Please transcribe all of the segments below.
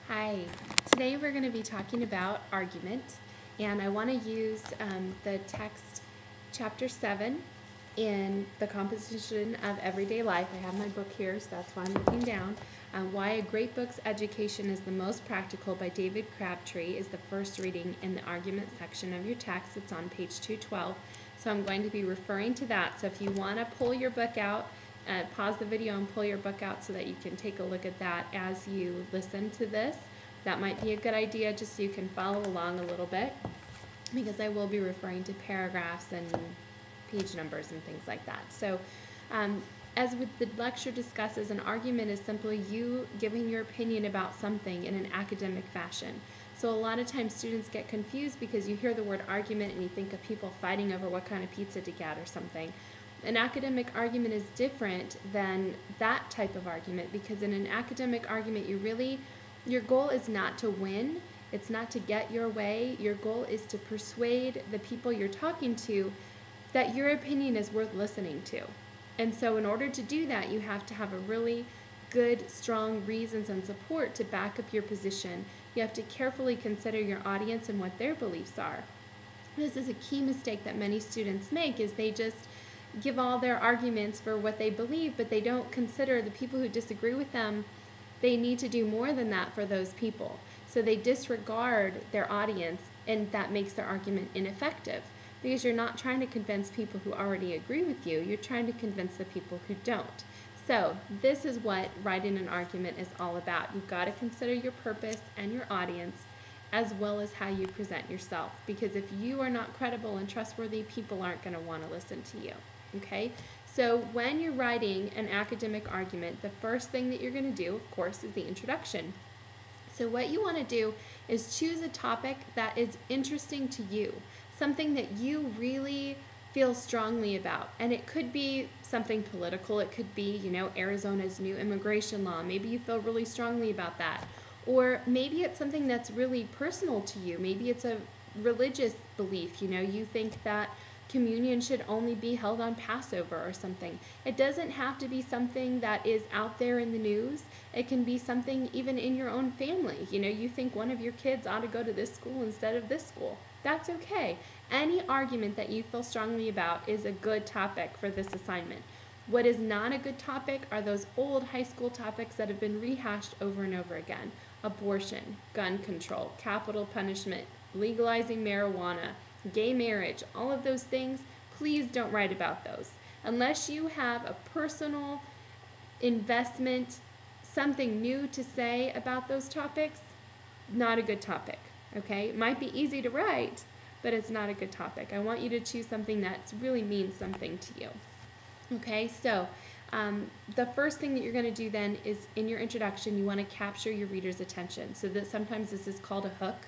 Hi, today we're going to be talking about argument, and I want to use the text chapter 7 in the composition of everyday life. I have my book here, so that's why I'm looking down. Why a Great Book's Education is the Most Practical by David Crabtree is the first reading in the argument section of your text. It's on page 212, so I'm going to be referring to that. So if you want to pull your book out, pause the video and pull your book out so that you can take a look at that as you listen to this. That might be a good idea just so you can follow along a little bit, because I will be referring to paragraphs and page numbers and things like that. So as with the lecture discusses, an argument is simply you giving your opinion about something in an academic fashion. So a lot of times students get confused because you hear the word argument and you think of people fighting over what kind of pizza to get or something. An academic argument is different than that type of argument, because in an academic argument your goal is not to win, it's not to get your way. Your goal is to persuade the people you're talking to that your opinion is worth listening to. And so in order to do that, you have to have a really good, strong reasons and support to back up your position. You have to carefully consider your audience and what their beliefs are. This is a key mistake that many students make, is they just give all their arguments for what they believe, but they don't consider the people who disagree with them. They need to do more than that for those people. So they disregard their audience, and that makes their argument ineffective, because you're not trying to convince people who already agree with you. You're trying to convince the people who don't. So this is what writing an argument is all about. You've got to consider your purpose and your audience, as well as how you present yourself, because if you are not credible and trustworthy, people aren't going to want to listen to you. Okay? So when you're writing an academic argument, the first thing that you're going to do, of course, is the introduction. So what you want to do is choose a topic that is interesting to you, something that you really feel strongly about. And it could be something political. It could be, Arizona's new immigration law. Maybe you feel really strongly about that. Or maybe it's something that's really personal to you. Maybe it's a religious belief. You think that communion should only be held on Passover or something. It doesn't have to be something that is out there in the news. It can be something even in your own family. You think one of your kids ought to go to this school instead of this school. That's okay. Any argument that you feel strongly about is a good topic for this assignment. What is not a good topic are those old high school topics that have been rehashed over and over again. Abortion, gun control, capital punishment, legalizing marijuana, gay marriage, all of those things. Please don't write about those. Unless you have a personal investment, something new to say about those topics, not a good topic. Okay? It might be easy to write, but it's not a good topic. I want you to choose something that really means something to you. Okay? So the first thing that you're going to do then is, in your introduction, you want to capture your reader's attention. So that sometimes this is called a hook.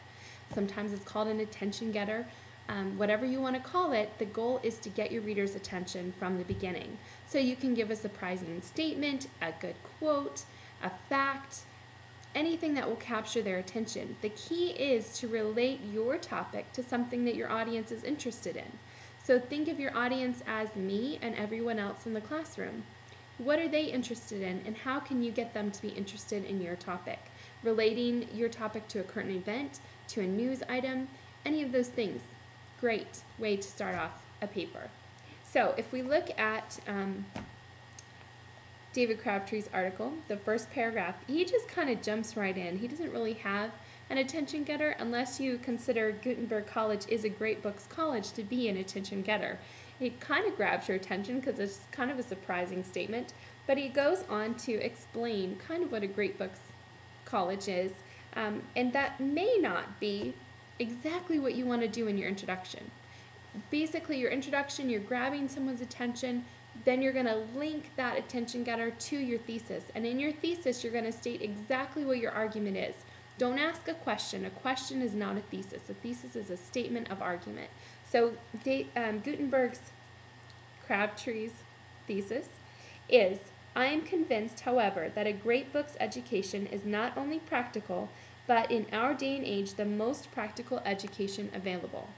Sometimes it's called an attention getter. Whatever you want to call it, the goal is to get your reader's attention from the beginning. So you can give a surprising statement, a good quote, a fact, anything that will capture their attention. The key is to relate your topic to something that your audience is interested in. So think of your audience as me and everyone else in the classroom. What are they interested in, and how can you get them to be interested in your topic? Relating your topic to a current event, to a news item, any of those things. Great way to start off a paper. So if we look at David Crabtree's article, the first paragraph, he just kind of jumps right in. He doesn't really have an attention getter, unless you consider Gutenberg College is a great books college to be an attention getter. It kind of grabs your attention because it's kind of a surprising statement, but he goes on to explain kind of what a great books college is, and that may not be exactly what you want to do in your introduction. Basically, your introduction, you're grabbing someone's attention, then you're going to link that attention getter to your thesis. And in your thesis, you're going to state exactly what your argument is. Don't ask a question. A question is not a thesis. A thesis is a statement of argument. So Gutenberg's Crabtree's thesis is, I am convinced, however, that a great book's education is not only practical, but in our day and age, the most practical education available.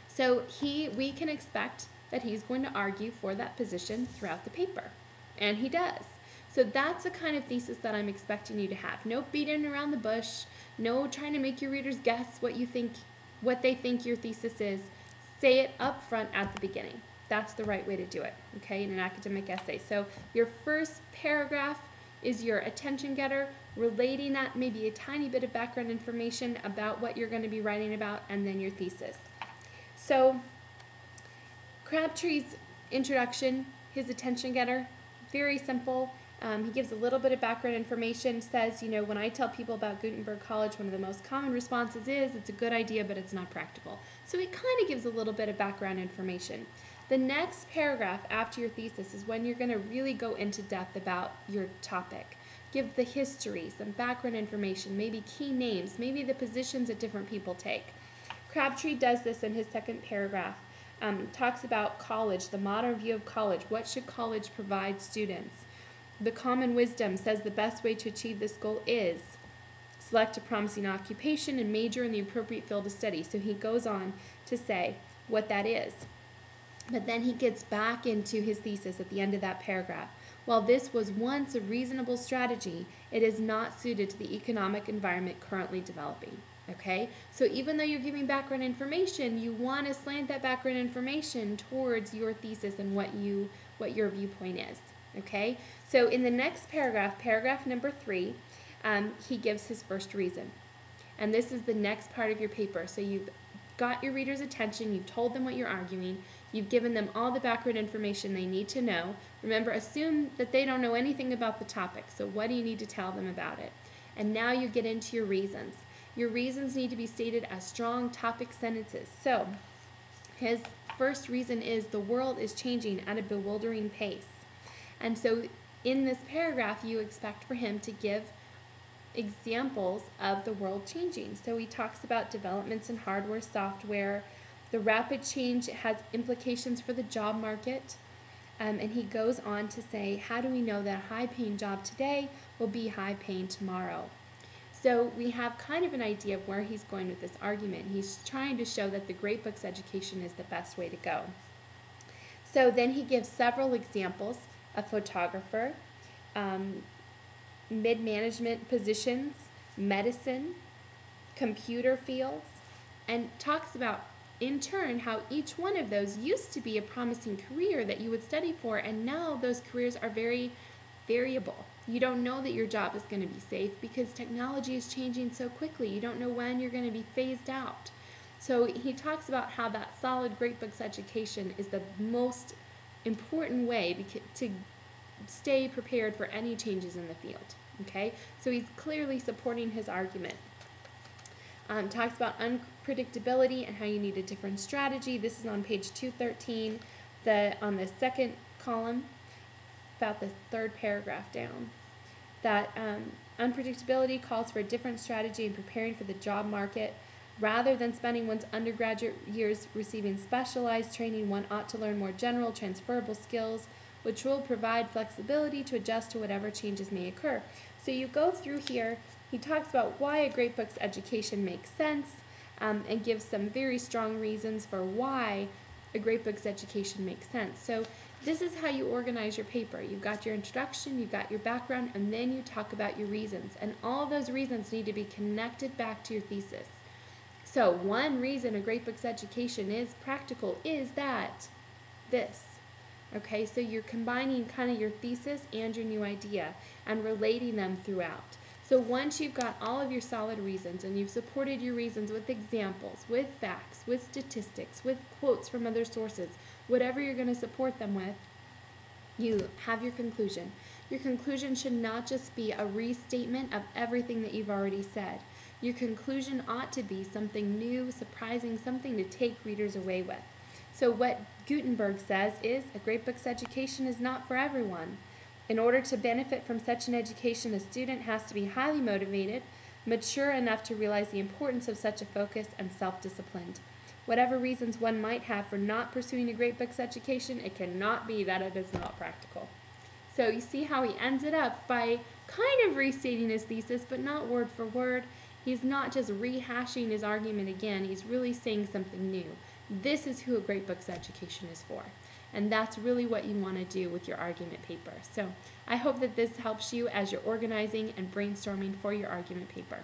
So we can expect that he's going to argue for that position throughout the paper, and he does. So that's the kind of thesis that I'm expecting you to have. No beating around the bush, no trying to make your readers guess what they think your thesis is. Say it up front at the beginning. That's the right way to do it, okay, in an academic essay. So your first paragraph is your attention getter, relating that maybe a tiny bit of background information about what you're going to be writing about, and then your thesis. So Crabtree's introduction, his attention getter, very simple. He gives a little bit of background information, says, when I tell people about Gutenberg College, one of the most common responses is, it's a good idea, but it's not practical. So he kind of gives a little bit of background information. The next paragraph after your thesis is when you're going to really go into depth about your topic. Give the history, some background information, maybe key names, maybe the positions that different people take. Crabtree does this in his second paragraph. Talks about college, the modern view of college. What should college provide students? The common wisdom says the best way to achieve this goal is select a promising occupation and major in the appropriate field of study. So he goes on to say what that is. But then he gets back into his thesis at the end of that paragraph. While this was once a reasonable strategy, it is not suited to the economic environment currently developing. Okay? So even though you're giving background information, you want to slant that background information towards your thesis and what your viewpoint is. Okay? So in the next paragraph, paragraph number 3, he gives his first reason. And this is the next part of your paper. So you've got your reader's attention, you've told them what you're arguing, you've given them all the background information they need to know. Remember, assume that they don't know anything about the topic, so what do you need to tell them about it? And now you get into your reasons. Your reasons need to be stated as strong topic sentences. So his first reason is the world is changing at a bewildering pace. And so in this paragraph, you expect for him to give examples of the world changing. So he talks about developments in hardware, software. The rapid change has implications for the job market. And he goes on to say, how do we know that a high-paying job today will be high-paying tomorrow? So we have kind of an idea of where he's going with this argument. He's trying to show that the great books education is the best way to go. So then he gives several examples: a photographer, mid-management positions, medicine, computer fields, and talks about, in turn, how each one of those used to be a promising career that you would study for, and now those careers are very variable. You don't know that your job is going to be safe because technology is changing so quickly. You don't know when you're going to be phased out. So he talks about how that solid great books education is the most important way to stay prepared for any changes in the field. Okay, so he's clearly supporting his argument. Talks about unpredictability and how you need a different strategy. This is on page 213, on the second column, about the third paragraph down. That unpredictability calls for a different strategy in preparing for the job market. Rather than spending one's undergraduate years receiving specialized training, one ought to learn more general, transferable skills, which will provide flexibility to adjust to whatever changes may occur. So you go through here, he talks about why a great books education makes sense, and gives some very strong reasons for why a great books education makes sense. So this is how you organize your paper. You've got your introduction, you've got your background, and then you talk about your reasons. And all those reasons need to be connected back to your thesis. So one reason a great books education is practical is that this. Okay, so you're combining kind of your thesis and your new idea and relating them throughout. So once you've got all of your solid reasons and you've supported your reasons with examples, with facts, with statistics, with quotes from other sources, whatever you're going to support them with, you have your conclusion. Your conclusion should not just be a restatement of everything that you've already said. Your conclusion ought to be something new, surprising, something to take readers away with. So what Gutenberg says is a great books education is not for everyone. In order to benefit from such an education, a student has to be highly motivated, mature enough to realize the importance of such a focus, and self-disciplined. Whatever reasons one might have for not pursuing a great books education, it cannot be that it is not practical. So you see how he ends it up by kind of restating his thesis, but not word for word. He's not just rehashing his argument again. He's really saying something new. This is who a great books education is for. And that's really what you want to do with your argument paper. So I hope that this helps you as you're organizing and brainstorming for your argument paper.